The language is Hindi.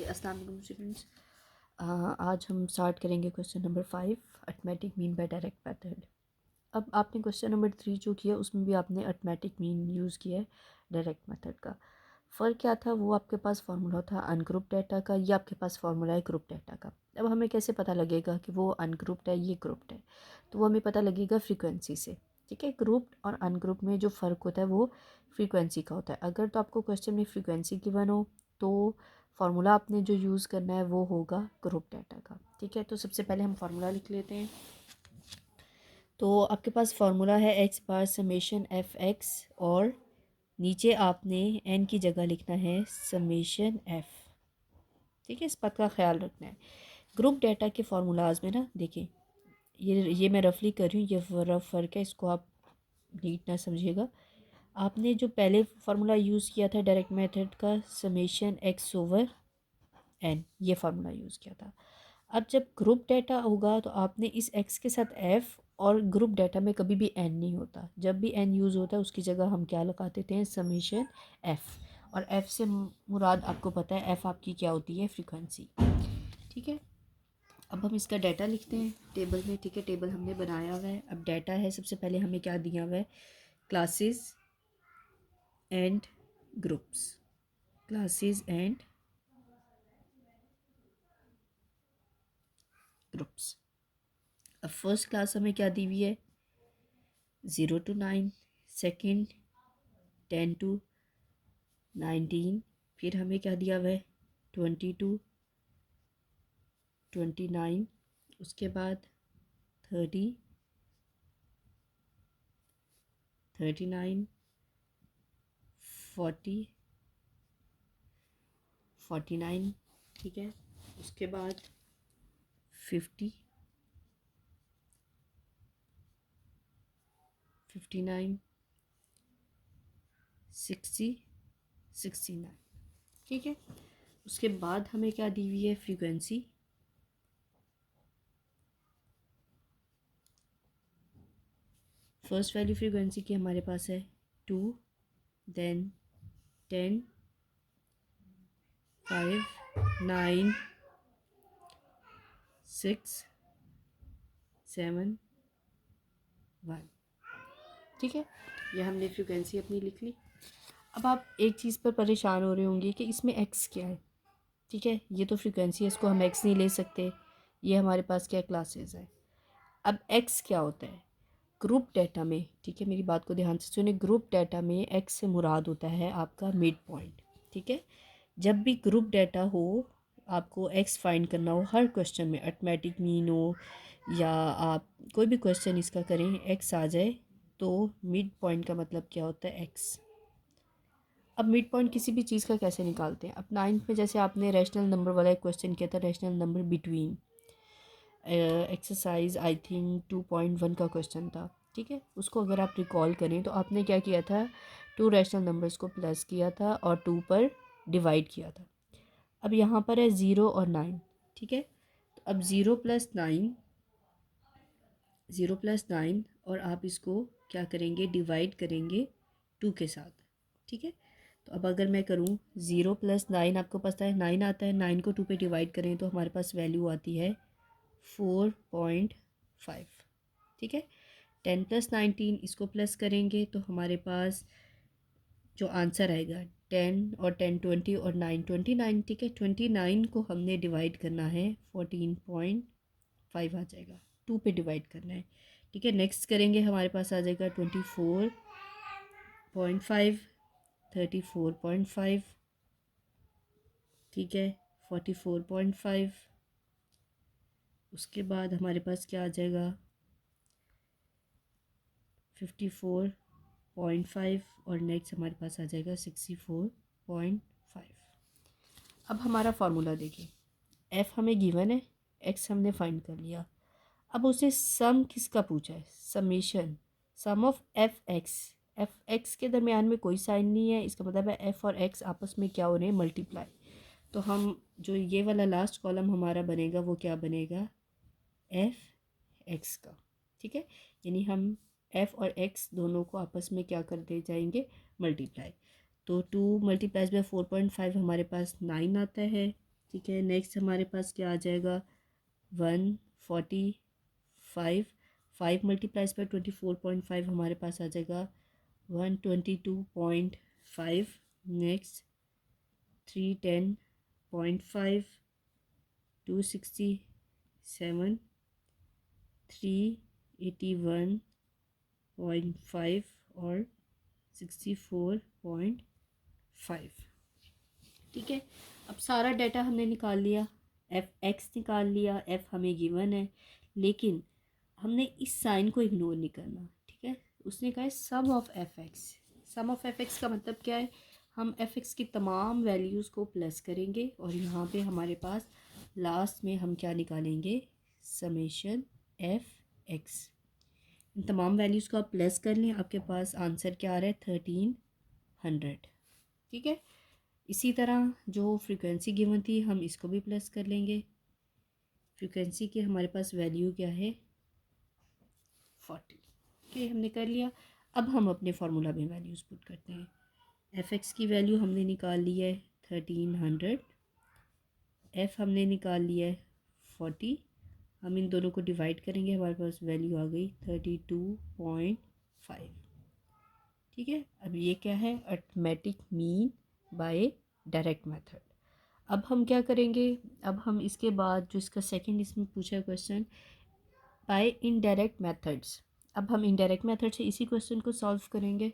ओके, अस्सलाम वालेकुम स्टूडेंट्स। आज हम स्टार्ट करेंगे question number 5, arithmetic mean by direct method. अब आपने क्वेश्चन नंबर 3 जो किया उसमें भी आपने अर्थमेटिक मीन यूज़ किया है डायरेक्ट मेथड का। फ़र्क क्या था, वो आपके पास फार्मूला था अनग्रुप डाटा का, ये आपके पास फार्मूला है ग्रुप डाटा का। अब हमें कैसे पता लगेगा कि वो अनग्रुप्ड है ये ग्रुप्ड है, तो वो हमें पता लगेगा फ्रीक्वेंसी से। ठीक है, ग्रुप और अनग्रुप में जो फ़र्क होता है वो फ्रीक्वेंसी का होता है। अगर तो आपको क्वेश्चन में फ्रीक्वेंसी गिवन हो तो फार्मूला आपने जो यूज़ करना है वो होगा ग्रुप डाटा का। ठीक है, तो सबसे पहले हम फार्मूला लिख लेते हैं। तो आपके पास फार्मूला है एक्स बार समेशन एफ एक्स, और नीचे आपने एन की जगह लिखना है समेशन एफ। ठीक है, इस बात का ख्याल रखना है। ग्रुप डाटा के फार्मूलाज में ना देखिए, ये मैं रफली कर रही हूँ, ये रफ फ़र्क है, इसको आप नीट ना समझिएगा। आपने जो पहले फार्मूला यूज़ किया था डायरेक्ट मेथड का, समेशन एक्स ओवर एन, ये फार्मूला यूज़ किया था। अब जब ग्रुप डाटा होगा तो आपने इस एक्स के साथ एफ़, और ग्रुप डाटा में कभी भी एन नहीं होता। जब भी एन यूज़ होता है उसकी जगह हम क्या लगा देते हैं, समेशन एफ़। और एफ़ से मुराद आपको पता है, एफ़ आपकी क्या होती है, फ्रीक्वेंसी। ठीक है, अब हम इसका डाटा लिखते हैं टेबल में। ठीक है, टेबल हमने बनाया हुआ है। अब डाटा है, सबसे पहले हमें क्या दिया हुआ है, classes and groups. Classes and groups. अब फर्स्ट क्लास हमें क्या दी हुई है, 0 to 9, सेकेंड 10 to 19, फिर हमें क्या दिया हुआ है, 20 to 29, उसके बाद 30, 39, 40, 49। ठीक है, उसके बाद 50, 59, 60, 69। ठीक है, उसके बाद हमें क्या दी हुई है, फ्रीक्वेंसी। फर्स्ट वैल्यू फ्रीक्वेंसी की हमारे पास है 2, देन 10, 5, 9, 6, 7, 1। ठीक है, ये हमने फ्रीक्वेंसी अपनी लिख ली। अब आप एक चीज़ पर परेशान हो रहे होंगे कि इसमें एक्स क्या है। ठीक है, ये तो फ्रीक्वेंसी है, इसको हम एक्स नहीं ले सकते। ये हमारे पास क्या क्लासेस है। अब एक्स क्या होता है ग्रुप डाटा में। ठीक है, मेरी बात को ध्यान से सुनिए। ग्रुप डाटा में एक्स से मुराद होता है आपका मिड पॉइंट। ठीक है, जब भी ग्रुप डाटा हो, आपको एक्स फाइंड करना हो, हर क्वेश्चन में अर्थमेटिक मीन हो या आप कोई भी क्वेश्चन इसका करें, एक्स आ जाए तो मिड पॉइंट का मतलब क्या होता है, एक्स। अब मिड पॉइंट किसी भी चीज़ का कैसे निकालते हैं। अब 9th में जैसे आपने रैशनल नंबर वाला एक क्वेश्चन किया था, rational number between, exercise I think 2.1 का क्वेश्चन था। ठीक है, उसको अगर आप रिकॉल करें तो आपने क्या किया था, 2 रैशनल नंबर्स को प्लस किया था और 2 पर डिवाइड किया था। अब यहाँ पर है 0 और 9। ठीक है, तो अब 0 + 9, 0 + 9, और आप इसको क्या करेंगे, डिवाइड करेंगे 2 के साथ। ठीक है, तो अब अगर मैं करूँ 0 + 9, आपको पता है 9 आता है, 9 को 2 पे डिवाइड करें तो हमारे पास वैल्यू आती है 4.5। ठीक है, 10 + 19, इसको प्लस करेंगे तो हमारे पास जो आंसर आएगा 10 और 10 20 और 9 29। ठीक है, 29 को हमने डिवाइड करना है 14.5 आ जाएगा, 2 पे डिवाइड करना है। ठीक है, नेक्स्ट करेंगे, हमारे पास आ जाएगा 24.5, 34.5। ठीक है, 44.5। उसके बाद हमारे पास क्या आ जाएगा, 54.5, और नेक्स्ट हमारे पास आ जाएगा 64.5। अब हमारा फार्मूला देखिए, एफ़ हमें गिवन है, एक्स हमने फाइंड कर लिया। अब उसने सम किसका पूछा है, summation, sum of F x के दरमियान में कोई साइन नहीं है, इसका मतलब है एफ़ और एक्स आपस में क्या हो रहे हैं, मल्टीप्लाई। तो हम जो ये वाला लास्ट कॉलम हमारा बनेगा वो क्या बनेगा, एफ एक्स का। ठीक है, यानी हम एफ़ और एक्स दोनों को आपस में क्या कर दे जाएंगे, मल्टीप्लाई। तो 2 × 4.5 हमारे पास 9 आता है। ठीक है, नेक्स्ट हमारे पास क्या आ जाएगा 145, 5 मल्टीप्लाइज बाई 24.5 हमारे पास आ जाएगा 122.5। नेक्स्ट 310.5, 267, 381.5 और 64.5। ठीक है, अब सारा डाटा हमने निकाल लिया, एफ एक्स निकाल लिया, एफ हमें गिवन है, लेकिन हमने इस साइन को इग्नोर नहीं करना। ठीक है, उसने कहा है sum of F X. Sum of F X का मतलब क्या है, हम एफ एक्स की तमाम वैल्यूज़ को प्लस करेंगे और यहाँ पे हमारे पास लास्ट में हम क्या निकालेंगे, समेशन एफ एक्स। इन तमाम वैल्यूज़ को आप प्लस कर लें, आपके पास आंसर क्या आ रहा है 1300। ठीक है, इसी तरह जो फ्रीक्वेंसी गिवन थी हम इसको भी प्लस कर लेंगे। फ्रीक्वेंसी की हमारे पास वैल्यू क्या है 40। ओके, हमने कर लिया। अब हम अपने फार्मूला में वैल्यूज़ पुट करते हैं। एफ एक्स की वैल्यू हमने निकाल ली है 1300, एफ़ हमने निकाल लिया है 40। हम इन दोनों को डिवाइड करेंगे, हमारे पास वैल्यू आ गई 32.5। ठीक है, अब ये क्या है, arithmetic mean by direct method. अब हम क्या करेंगे, अब हम इसके बाद जो इसका सेकंड इसमें पूछा है क्वेश्चन बाय इनडायरेक्ट मेथड्स, अब हम इनडायरेक्ट मेथड से इसी क्वेश्चन को सॉल्व करेंगे।